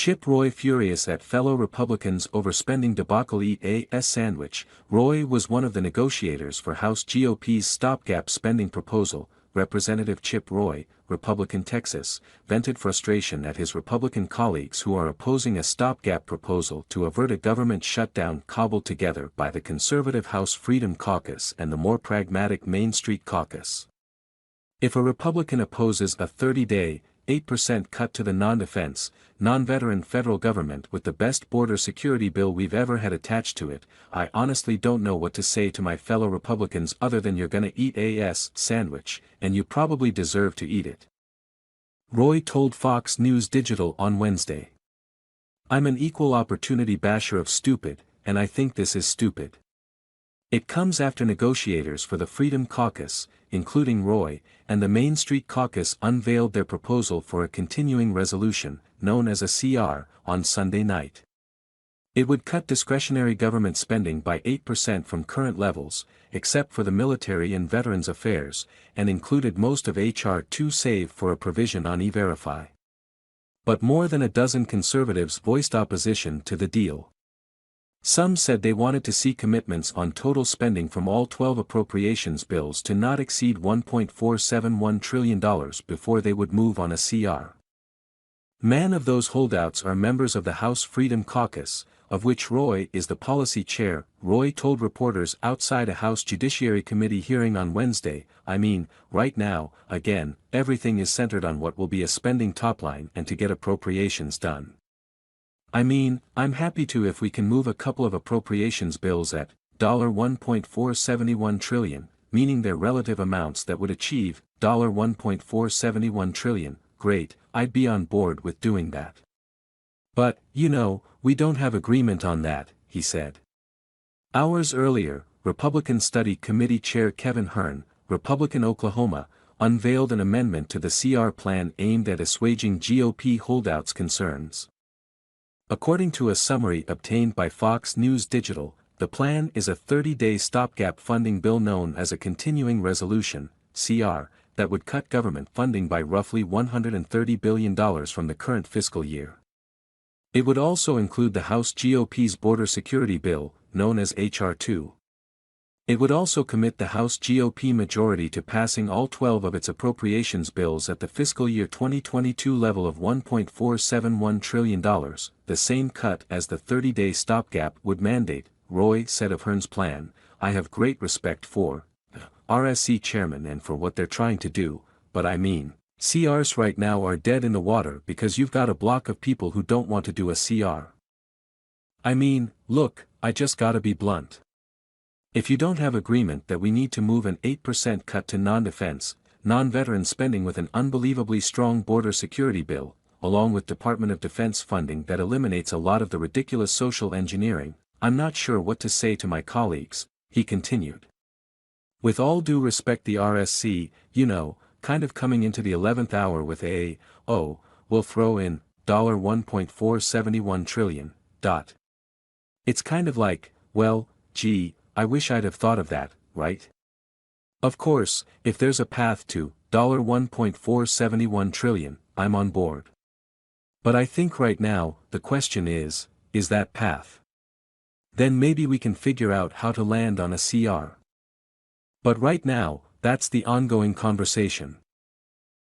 Chip Roy furious at fellow Republicans over spending debacle eat a sandwich. Roy was one of the negotiators for House GOP's stopgap spending proposal. Representative Chip Roy, Republican Texas, vented frustration at his Republican colleagues who are opposing a stopgap proposal to avert a government shutdown cobbled together by the conservative House Freedom Caucus and the more pragmatic Main Street Caucus. If a Republican opposes a 30-day, 8% cut to the non-defense, non-veteran federal government with the best border security bill we've ever had attached to it, I honestly don't know what to say to my fellow Republicans other than you're gonna eat a sandwich, and you probably deserve to eat it. Roy told Fox News Digital on Wednesday. I'm an equal opportunity basher of stupid, and I think this is stupid. It comes after negotiators for the Freedom Caucus, including Roy, and the Main Street Caucus unveiled their proposal for a continuing resolution, known as a CR, on Sunday night. It would cut discretionary government spending by 8% from current levels, except for the military and veterans affairs, and included most of H.R. 2 save for a provision on E-Verify. But more than a dozen conservatives voiced opposition to the deal. Some said they wanted to see commitments on total spending from all 12 appropriations bills to not exceed $1.471 trillion before they would move on a CR. Many of those holdouts are members of the House Freedom Caucus, of which Roy is the policy chair. Roy told reporters outside a House Judiciary Committee hearing on Wednesday, I mean, right now, again, everything is centered on what will be a spending topline and to get appropriations done. I mean, I'm happy to if we can move a couple of appropriations bills at $1.471 trillion, meaning their relative amounts that would achieve $1.471 trillion, great, I'd be on board with doing that. But, you know, we don't have agreement on that, he said. Hours earlier, Republican Study Committee Chair Kevin Hern, Republican Oklahoma, unveiled an amendment to the CR plan aimed at assuaging GOP holdouts' concerns. According to a summary obtained by Fox News Digital, the plan is a 30-day stopgap funding bill known as a continuing resolution, CR, that would cut government funding by roughly $130 billion from the current fiscal year. It would also include the House GOP's border security bill, known as H.R. 2. It would also commit the House GOP majority to passing all 12 of its appropriations bills at the fiscal year 2022 level of $1.471 trillion, the same cut as the 30-day stopgap would mandate. Roy said of Hern's plan, I have great respect for the RSC chairman and for what they're trying to do, but I mean, CRs right now are dead in the water because you've got a block of people who don't want to do a CR. I mean, look, I just gotta be blunt. If you don't have agreement that we need to move an 8% cut to non-defense, non-veteran spending with an unbelievably strong border security bill, along with Department of Defense funding that eliminates a lot of the ridiculous social engineering, I'm not sure what to say to my colleagues, he continued. With all due respect, the RSC, you know, kind of coming into the 11th hour with we'll throw in $1.471 trillion. It's kind of like, well, gee, I wish I'd have thought of that, right? Of course, if there's a path to $1.471 trillion, I'm on board. But I think right now, the question is that path? Then maybe we can figure out how to land on a CR. But right now, that's the ongoing conversation.